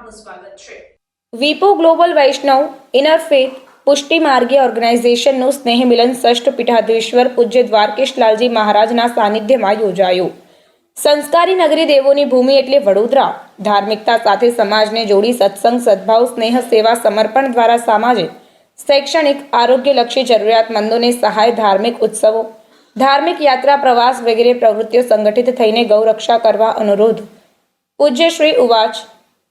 આપનું સ્વાગત છે। વિપો ગ્લોબલ વૈષ્ણવ ઇનરફેથ પુષ્ટિ માર્ગીય ઓર્ગેનાઇઝેશનનું સ્નેહ મિલન ષષ્ઠ પીઠાધીશ્વર પૂજ્ય દ્વારકેશ લાલજી મહારાજના સાનિધ્યમાં યોજાયું। સંસ્કારી નગરી દેવોની ભૂમિ એટલે વડોદરા। ધાર્મિકતા સાથે સમાજને જોડી સત્સંગ, સદભાવ, સ્નેહ, સેવા, સમર્પણ દ્વારા સામાજિક, શૈક્ષણિક, આરોગ્યલક્ષી જરૂરિયાતમંદોને સહાય, ધાર્મિક ઉત્સવો, ધાર્મિક યાત્રા, પ્રવાસ વગેરે પ્રવૃત્તિઓ સંગઠિત થઈને ગૌરક્ષા કરવા અનુરોધ। પૂજ્ય શ્રી ઉવાચ।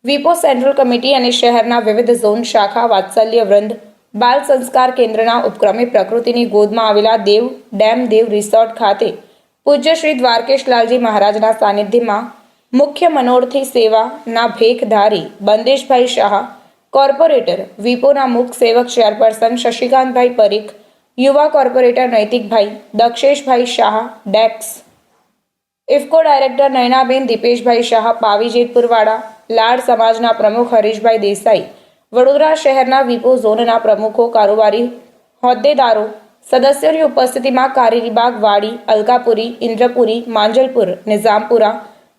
વિપો સેન્ટ્રલ કમિટી અને શહેરના વિવિધ ઝોન, શાખા, વાત્સલ્ય વૃંદ, બાલ સંસ્કાર કેન્દ્રના ઉપક્રમે પ્રકૃતિની ગોદમાં આવેલા દેવ ડેમ દેવ રિસોર્ટ ખાતે પૂજ્ય શ્રી દ્વારકેશ લાલજી મહારાજના સાનિધ્યમાં મુખ્ય મનોરથી સેવાના ભેખધારી બંદેશભાઈ શાહ, કોર્પોરેટર વિપોના મુખ સેવક ચેરપર્સન શશિકાંતભાઈ પરીખ, યુવા કોર્પોરેટર નૈતિકભાઈ, દક્ષેશભાઈ શાહ, ડેક્સ ઇફકો ડાયરેક્ટર નયનાબેન, દીપેશભાઈ શાહ, પાવી જેતપુરવાડા, લાડ સમાજના પ્રમુખ હરીશભાઈ દેસાઈ, વડોદરા શહેરના વિપો ઝોનના પ્રમુખો, કારોબારી હોદ્દેદારો, સદસ્યોની ઉપસ્થિતિમાં કારેલીબાગ, વાડી, અલકાપુરી, ઇન્દ્રપુરી, માંજલપુર, નિઝામપુરા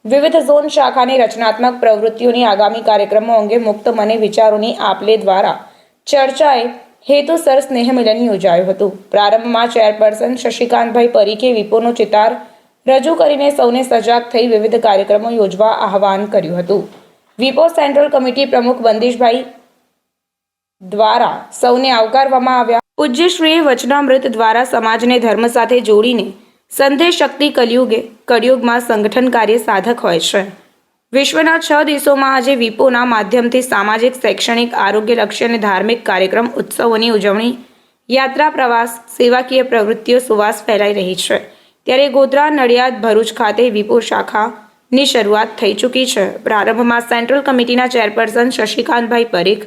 વિવિધ ઝોન શાખાની રચનાત્મક પ્રવૃત્તિઓની આગામી કાર્યક્રમો અંગે મુક્ત મને વિચારોની આપલે દ્વારા ચર્ચાએ હેતુસર સ્નેહ મિલન યોજાયું હતું। પ્રારંભમાં ચેરપર્સન શશિકાંતભાઈ પરીખે વિપોનો ચિતાર રજૂ કરીને સૌને સજાગ થઈ વિવિધ કાર્યક્રમો યોજવા આહવાન કર્યું હતું। વિપો સેન્ટ્રલ કમિટી પ્રમુખ બંદીશભાઈ દ્વારા સૌને આવકારવામાં આવ્યા। પૂજ્યશ્રીએ વચનામૃત દ્વારા સમાજને ધર્મ સાથે જોડીને સંદેશ શક્તિ કળિયુગમાં સંગઠન કાર્ય સાધક હોય છે। વિશ્વના 6 દેશોમાં આજે વિપોના માધ્યમથી સામાજિક, શૈક્ષણિક, આરોગ્યલક્ષી અને ધાર્મિક કાર્યક્રમ, ઉત્સવોની ઉજવણી, યાત્રા, પ્રવાસ, સેવાકીય પ્રવૃત્તિઓ સુવાસ ફેલાઈ રહી છે। ત્યારે ગોધરા, નડિયાદ, ભરૂચ ખાતે વિપો શાખાની શરૂઆત થઈ ચૂકી છે। પ્રારંભમાં સેન્ટ્રલ કમિટીના ચેરપર્સન શશિકાંતભાઈ પરીખ,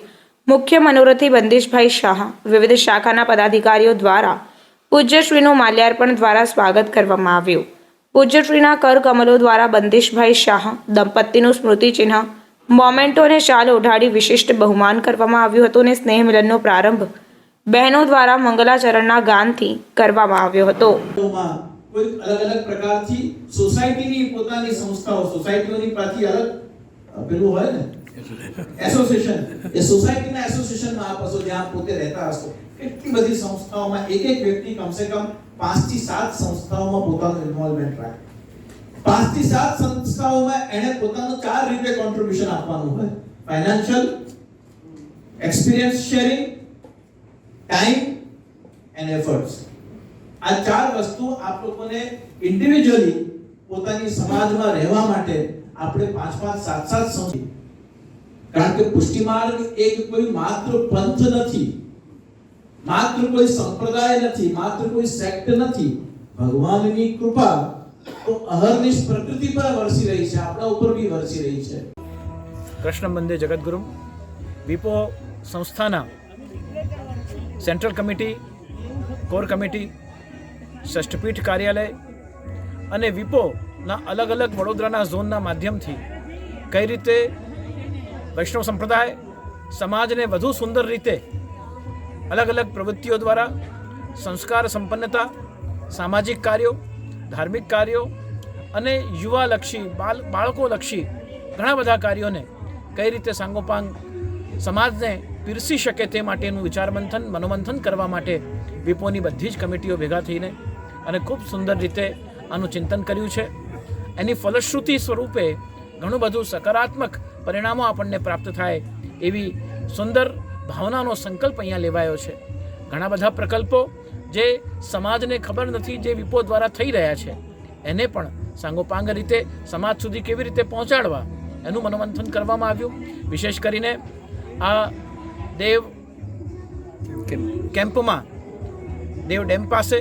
મુખ્ય મનોરથી બંદેશભાઈ શાહ, વિવિધ શાખાના પદાધિકારીઓ દ્વારા પૂજ્યશ્રીનું માલ્યાર્પણ દ્વારા સ્વાગત કરવામાં આવ્યું। પૂજ્યશ્રીના કરકમલો દ્વારા બંદેશભાઈ શાહ દંપતીનું સ્મૃતિચિહ્ન, મોમેન્ટો અને શાલ ઓઢાડી વિશિષ્ટ બહુમાન કરવામાં આવ્યું હતું અને સ્નેહ મિલનનો પ્રારંભ બહેનો દ્વારા મંગલાચરણના ગાનથી કરવામાં આવ્યો હતો। કોઈ અલગ અલગ પ્રકારથી સોસાયટીની પોતાની સંસ્થાઓ, સોસાયટીઓની પાછી અલગ પેલું હોય ને એસોસિએશન, એ સોસાયટીના એસોસિએશનમાં આપ હશો, જ્યાં પોતે રહેતા હશો, કેટલી બધી સંસ્થાઓમાં એક વ્યક્તિ કમસે કમ 5 થી 7 સંસ્થાઓમાં પોતાનું ઇન્વોલ્વમેન્ટ રાખે। 5 થી 7 સંસ્થાઓમાં એને પોતાનું 4 રીતે કોન્ટ્રીબ્યુશન આપવાનું હોય: financial, experience sharing, time and efforts. આ 4 વસ્તુ આપ લોકોને ઇન્ડિવિડ્યુઅલી પોતાની સમાજમાં રહેવા માટે આપણે 5-5, 7-7 સંસ્થા, કારણ કે પુષ્ટિ માર્ગ એક કોઈ માત્ર પંથ નથી, માત્ર કોઈ સંપ્રદાય નથી, માત્ર કોઈ સેક્ટ નથી। ભગવાનની કૃપા તો અહર્નિશ પ્રકૃતિ પર વરસી રહી છે, આપણા ઉપર બી વરસી રહી છે। કૃષ્ણ બંદે જગતગુરુ વિપો સંસ્થાના સેન્ટ્રલ કમિટી, કોર કમિટી, ષષ્ઠપીઠ કાર્યાલય અને વિપોના અલગ અલગ વડોદરાના ઝોનના માધ્યમથી કઈ રીતે વૈષ્ણવ સંપ્રદાય સમાજને વધુ સુંદર રીતે અલગ અલગ પ્રવૃત્તિઓ દ્વારા સંસ્કાર સંપન્નતા, સામાજિક કાર્યો, ધાર્મિક કાર્યો અને યુવાલક્ષી, બાળકોલક્ષી ઘણા બધા કાર્યોને કઈ રીતે સાંગોપાંગ સમાજને પીરસી શકે તે માટેનું વિચારમંથન, મનોમંથન કરવા માટે વિપોની બધી જ કમિટીઓ ભેગા થઈને અને ખૂબ સુંદર રીતે આનું ચિંતન કર્યું છે। એની ફલશ્રુતિ સ્વરૂપે ઘણું બધું સકારાત્મક પરિણામો આપણને પ્રાપ્ત થાય એવી સુંદર ભાવનાનો સંકલ્પ અહીંયા લેવાયો છે। ઘણા બધા પ્રકલ્પો જે સમાજને ખબર નથી, જે વિપો દ્વારા થઈ રહ્યા છે, એને પણ સાંગોપાંગ રીતે સમાજ સુધી કેવી રીતે પહોંચાડવા એનું મનોમંથન કરવામાં આવ્યું। વિશેષ કરીને આ દેવ કેમ્પમાં, દેવ ડેમ પાસે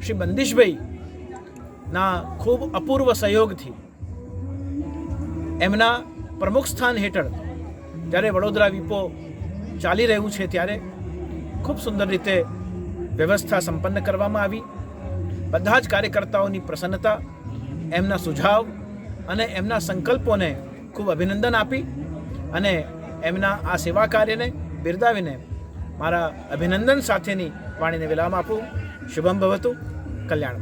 શ્રી બંદીશભાઈના ખૂબ અપૂર્વ સહયોગથી એમના પ્રમુખ સ્થાન હેઠળ જ્યારે વડોદરા વિપો ચાલી રહ્યું છે ત્યારે ખૂબ સુંદર રીતે વ્યવસ્થા સંપન્ન કરવામાં આવી। બધા જ કાર્યકર્તાઓની પ્રસન્નતા, એમના સુઝાવ અને એમના સંકલ્પોને ખૂબ અભિનંદન આપી અને એમના આ સેવા કાર્યને બિરદાવીને મારા અભિનંદન સાથેની વાણીને વિરામ આપું। શુભમ ભવતુ, કલ્યાણ.